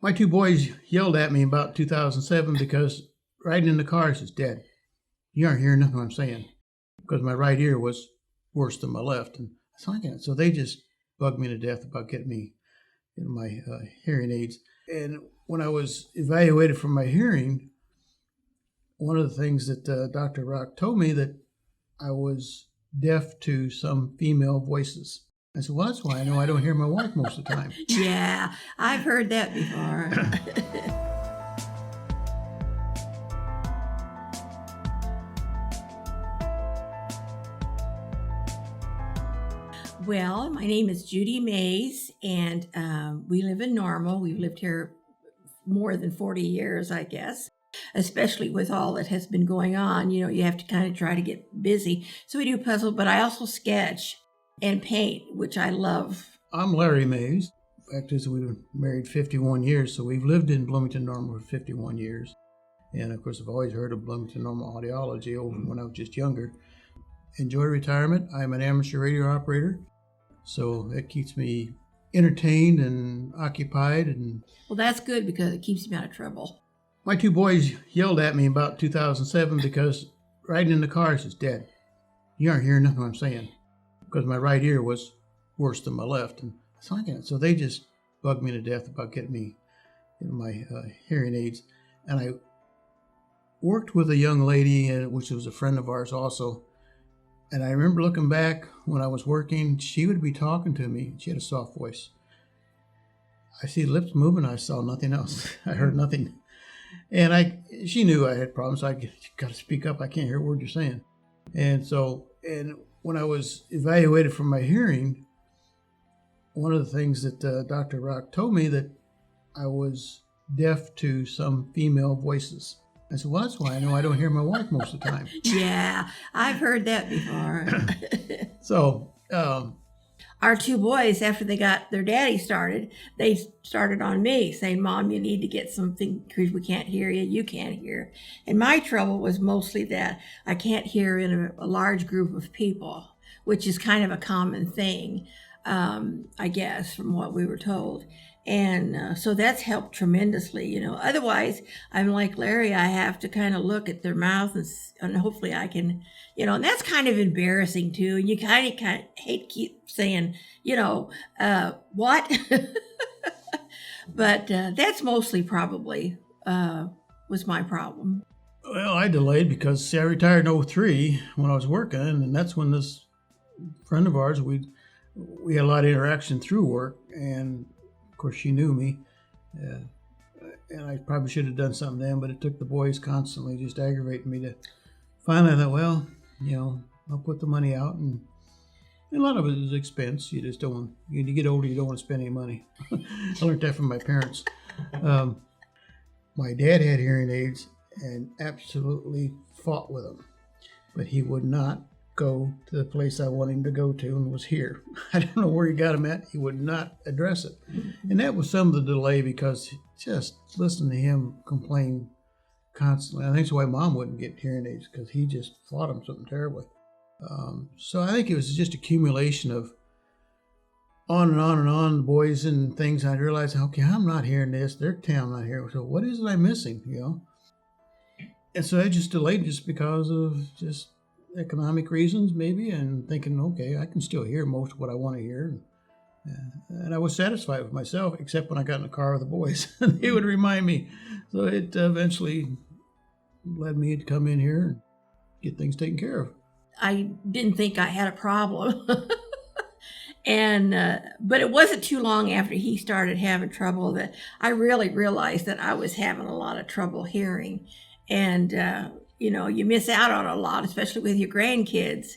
My two boys yelled at me about 2007 because riding in the cars is dead. You aren't hearing nothing I'm saying because my right ear was worse than my left. And so they just bugged me to death about getting me my hearing aids. And when I was evaluated for my hearing, one of the things that Dr. Rock told me that I was deaf to some female voices. I said, well, that's why I know I don't hear my wife most of the time. Yeah, I've heard that before. Well, my name is Judy Mays, and we live in Normal. We've lived here more than 40 years, I guess, especially with all that has been going on. You know, you have to kind of try to get busy. So we do puzzle, but I also sketch and paint, which I love. I'm Larry Mays. In fact, we were married 51 years, so we've lived in Bloomington-Normal for 51 years. And of course, I've always heard of Bloomington-Normal Audiology when I was just younger. Enjoy retirement. I'm an amateur radio operator, so it keeps me entertained and occupied. Well, that's good because it keeps me out of trouble. My two boys yelled at me about 2007 because riding in the cars is dead. You aren't hearing nothing I'm saying because my right ear was worse than my left. And so they just bugged me to death about getting me my hearing aids. And I worked with a young lady, which was a friend of ours also. And I remember looking back when I was working, she would be talking to me. She had a soft voice. I see lips moving. I saw nothing else. I heard nothing. And she knew I had problems. So I got to speak up. I can't hear a word you're saying. And when I was evaluated for my hearing, one of the things that Dr. Rock told me that I was deaf to some female voices. I said, well, that's why I know I don't hear my wife most of the time. Yeah, I've heard that before. So, our two boys, after they got their daddy started, they started on me saying, Mom, you need to get something because we can't hear you. You can't hear. And my trouble was mostly that I can't hear in a large group of people, which is kind of a common thing, I guess, from what we were told. And so that's helped tremendously, you know. Otherwise, I'm like Larry, I have to kind of look at their mouth and hopefully I can, you know, and that's kind of embarrassing too. And you kind of hate to keep saying, you know, what? But that's mostly probably was my problem. Well, I delayed because I retired in 2003 when I was working. And that's when this friend of ours, we had a lot of interaction through work. And of course, she knew me, and I probably should have done something then, but it took the boys constantly just aggravating me to finally I thought, well, you know, I'll put the money out, and a lot of it is expense. You just don't want, when you get older, you don't want to spend any money. I learned that from my parents. My dad had hearing aids and absolutely fought with them, but he would not go to the place I wanted him to go to and was here. I don't know where he got him at. He would not address it. And that was some of the delay because just listening to him complain constantly. I think that's why Mom wouldn't get hearing aids because he just fought him something terribly. So I think it was just accumulation of on and on and on, the boys and things. I realized, okay, I'm not hearing this. They're telling I'm not hearing. So what is it I'm missing, you know? And so I just delayed just because of just economic reasons maybe, and thinking, okay, I can still hear most of what I want to hear. And I was satisfied with myself, except when I got in the car with the boys. They would remind me. So it eventually led me to come in here and get things taken care of. I didn't think I had a problem. But it wasn't too long after he started having trouble that I really realized that I was having a lot of trouble hearing. And, you know, you miss out on a lot, especially with your grandkids.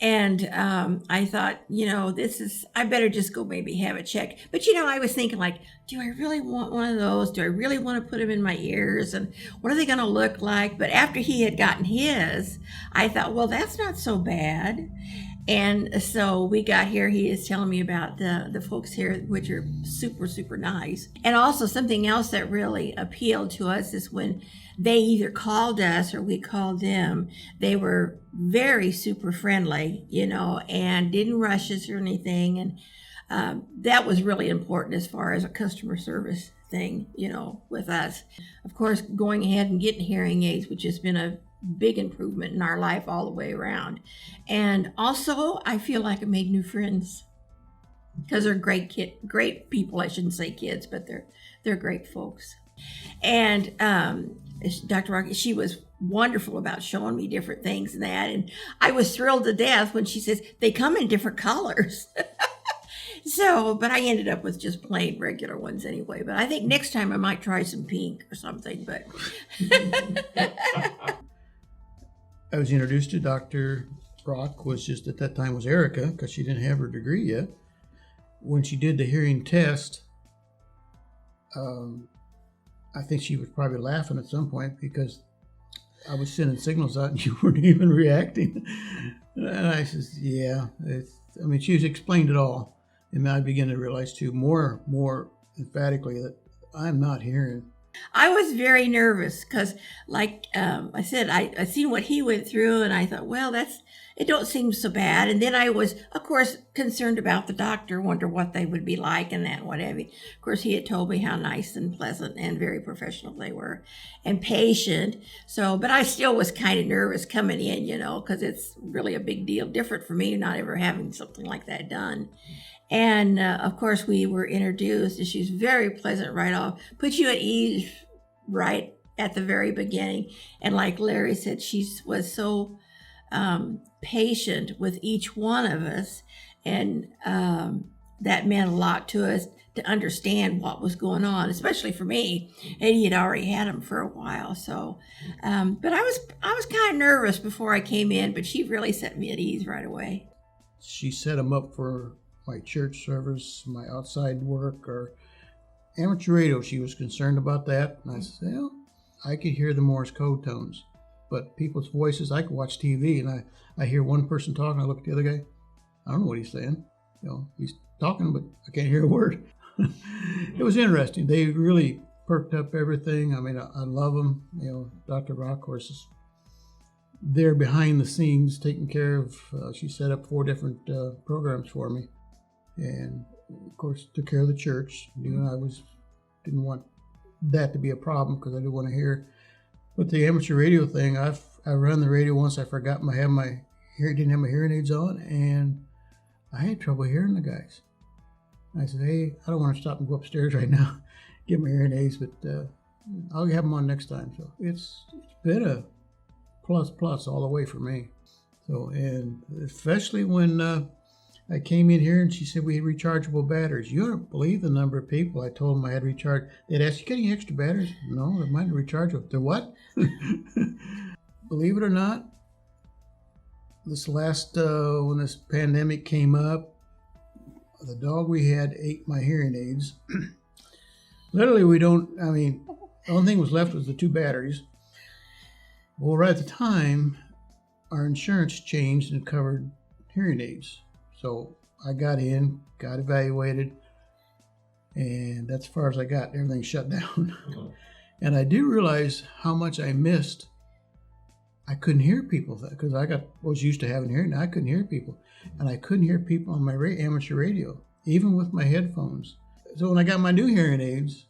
And I thought, you know, I better just go maybe have a check. But, you know, I was thinking like, do I really want one of those? Do I really want to put them in my ears? And what are they going to look like? But after he had gotten his, I thought, well, that's not so bad. And so we got here, he is telling me about the folks here, which are super, super nice. And also something else that really appealed to us is when they either called us or we called them, they were very super friendly, you know, and didn't rush us or anything. And that was really important as far as a customer service thing, with us. Of course, going ahead and getting hearing aids, which has been a big improvement in our life all the way around. And also, I feel like I made new friends because they're great people. I shouldn't say kids, but they're great folks. And Dr. Rock, she was wonderful about showing me different things and that. And I was thrilled to death when she says they come in different colors. So, but I ended up with just plain regular ones anyway. But I think next time I might try some pink or something. But I was introduced to Dr. Rock, was just at that time was Arica, because she didn't have her degree yet. When she did the hearing test, I think she was probably laughing at some point because I was sending signals out and you weren't even reacting. And I says, yeah, she was explained it all. And I began to realize too, more emphatically, that I'm not hearing. I was very nervous because, like I said, I seen what he went through, and I thought, well, it don't seem so bad. And then I was, of course, concerned about the doctor, wonder what they would be like and that, whatever. Of course, he had told me how nice and pleasant and very professional they were and patient. So, but I still was kind of nervous coming in, because it's really a big deal, different for me, not ever having something like that done. And of course, we were introduced, and she's very pleasant right off, put you at ease right at the very beginning. And like Larry said, she was so patient with each one of us, and that meant a lot to us to understand what was going on, especially for me. And he had already had them for a while, so. But I was kind of nervous before I came in, but she really set me at ease right away. She set them up for my church service, my outside work, or amateur radio. She was concerned about that. And I said, well, I could hear the Morse code tones, but people's voices, I could watch TV and I hear one person talking, I look at the other guy, I don't know what he's saying. He's talking, but I can't hear a word. It was interesting. They really perked up everything. I love them. Dr. Rock, of course, is there behind the scenes taking care of, she set up 4 different programs for me. And of course, took care of the church. Didn't want that to be a problem because I didn't want to hear. But the amateur radio thing, I ran the radio once. I forgot didn't have my hearing aids on, and I had trouble hearing the guys. I said, hey, I don't want to stop and go upstairs right now, get my hearing aids, but I'll have them on next time. So it's been a plus all the way for me. So, and especially when I came in here and she said we had rechargeable batteries. You don't believe the number of people I told them I had recharged. They'd ask, you got any extra batteries? No, they're mine are rechargeable. They're what? Believe it or not, this last, when this pandemic came up, the dog we had ate my hearing aids. Literally, the only thing was left was the 2 batteries. Well, right at the time, our insurance changed and covered hearing aids. So I got evaluated, and that's as far as I got. Everything shut down. And I do realize how much I missed. I couldn't hear people because was used to having hearing. I couldn't hear people, and I couldn't hear people on my amateur radio, even with my headphones. So when I got my new hearing aids,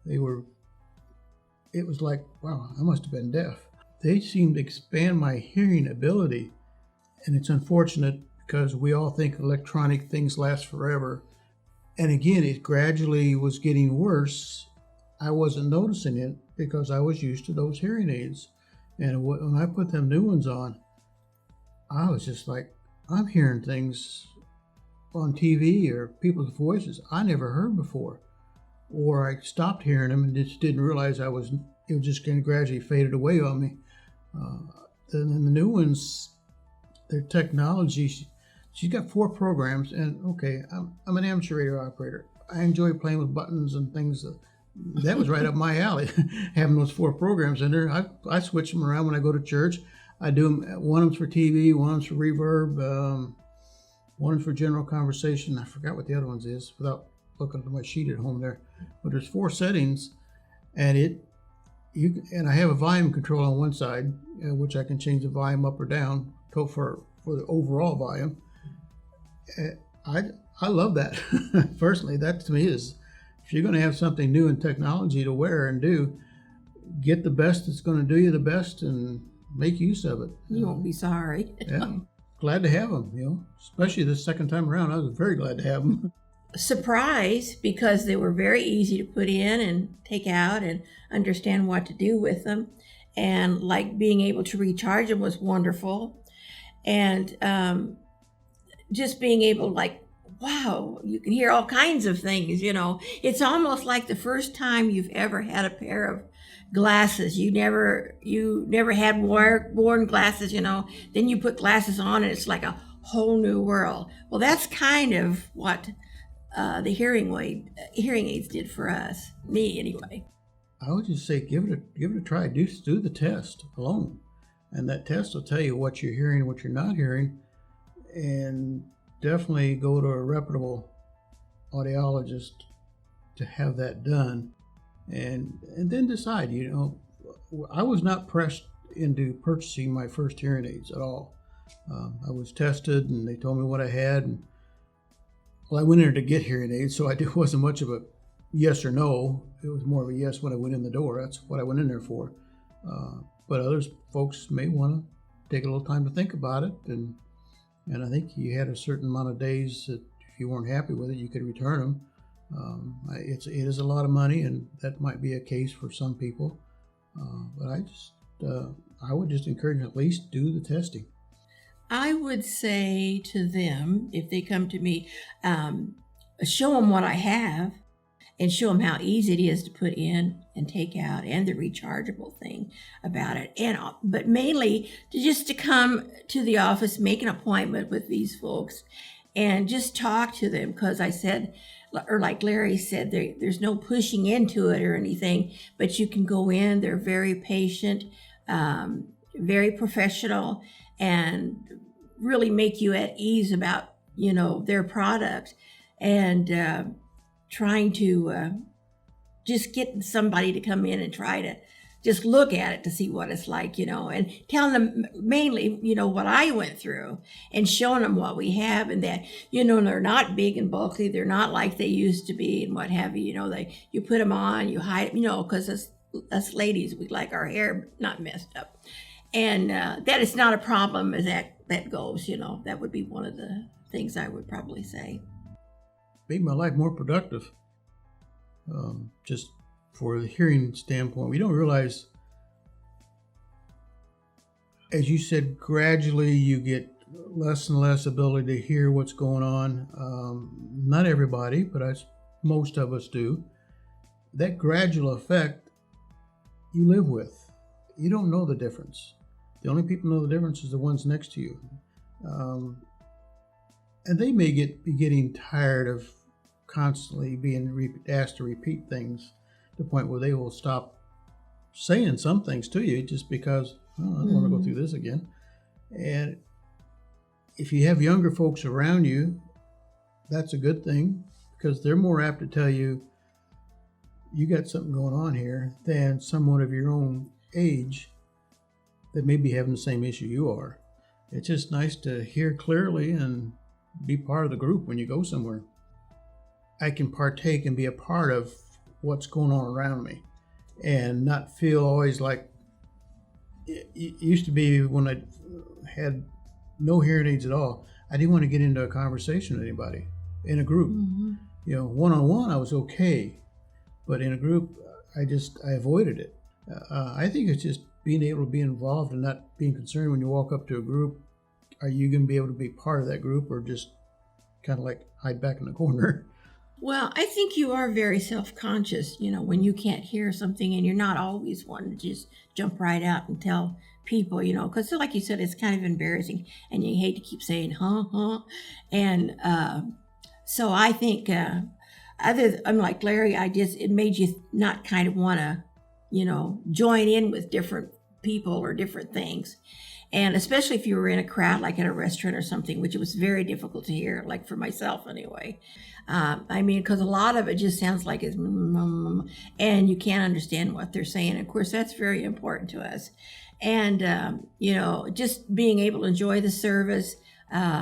it was like, wow, I must have been deaf. They seemed to expand my hearing ability, and it's unfortunate because we all think electronic things last forever. And again, it gradually was getting worse. I wasn't noticing it because I was used to those hearing aids. And when I put them new ones on, I was just like, I'm hearing things on TV or people's voices I never heard before. Or I stopped hearing them and just didn't realize it was just kind of gradually faded away on me. And then the new ones, their technology, she's got 4 programs, and okay, I'm an amateur radio operator. I enjoy playing with buttons and things. That was right up my alley, having those 4 programs in there. I switch them around when I go to church. I do them, one of them's for TV, one of them's for reverb, one is for general conversation. I forgot what the other ones is without looking at my sheet at home there. But there's 4 settings, and I have a volume control on one side, which I can change the volume up or down for the overall volume. I love that. Personally, that to me is if you're going to have something new in technology to wear and do, get the best that's going to do you the best and make use of it. You won't be sorry. Yeah, glad to have them, especially this second time around. I was very glad to have them. Surprised because they were very easy to put in and take out and understand what to do with them. And like being able to recharge them was wonderful. And just being able, like, wow, you can hear all kinds of things, It's almost like the first time you've ever had a pair of glasses. You never had worn glasses, Then you put glasses on and it's like a whole new world. Well, that's kind of what the hearing aids did for us, me anyway. I would just say give it a try. Do the test alone, and that test will tell you what you're hearing and what you're not hearing. And definitely go to a reputable audiologist to have that done, and then decide. I was not pressed into purchasing my first hearing aids at all. I was tested, and they told me what I had. And, I went in there to get hearing aids, so it wasn't much of a yes or no. It was more of a yes when I went in the door. That's what I went in there for. But folks may want to take a little time to think about it, and I think you had a certain amount of days that if you weren't happy with it, you could return them. It is a lot of money, and that might be a case for some people. But I would just encourage them at least do the testing. I would say to them, if they come to me, show them what I have and show them how easy it is to put in and take out, and the rechargeable thing about it. But mainly to come to the office, make an appointment with these folks and just talk to them, because I said, or like Larry said, there's no pushing into it or anything, but you can go in. They're very patient, very professional, and really make you at ease about, their product, and trying to just get somebody to come in and try to just look at it to see what it's like, and telling them mainly, what I went through, and showing them what we have, and that, they're not big and bulky. They're not like they used to be and what have you. You put them on, you hide, because us ladies, we like our hair not messed up. And that is not a problem as that goes, That would be one of the things I would probably say. Made my life more productive. Just for the hearing standpoint, we don't realize, as you said, gradually you get less and less ability to hear what's going on. Not everybody, but most of us do. That gradual effect you live with. You don't know the difference. The only people who know the difference is the ones next to you. And they may be getting tired of constantly being asked to repeat things to the point where they will stop saying some things to you just because, I don't want to go through this again. And if you have younger folks around you, that's a good thing, because they're more apt to tell you, you got something going on here, than someone of your own age that may be having the same issue you are. It's just nice to hear clearly and be part of the group when you go somewhere. I can partake and be a part of what's going on around me, and not feel always like it used to be when I had no hearing aids at all. I didn't want to get into a conversation with anybody in a group. One-on-one I was okay, but in a group I avoided it. I think it's just being able to be involved and not being concerned when you walk up to a group. Are you going to be able to be part of that group, or just kind of like hide back in the corner? Well, I think you are very self-conscious, when you can't hear something, and you're not always wanting to just jump right out and tell people, because like you said, it's kind of embarrassing, and you hate to keep saying, huh. And so I think, unlike Larry, it made you not kind of want to, join in with different people or different things. And especially if you were in a crowd, like at a restaurant or something, which it was very difficult to hear, like for myself anyway. Because a lot of it just sounds like it's, and you can't understand what they're saying. Of course, that's very important to us. And, just being able to enjoy the service,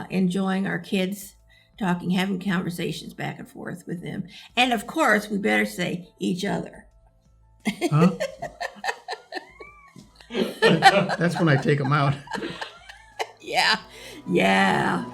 enjoying our kids talking, having conversations back and forth with them. And of course, we better say each other. Huh? That's when I take them out. Yeah.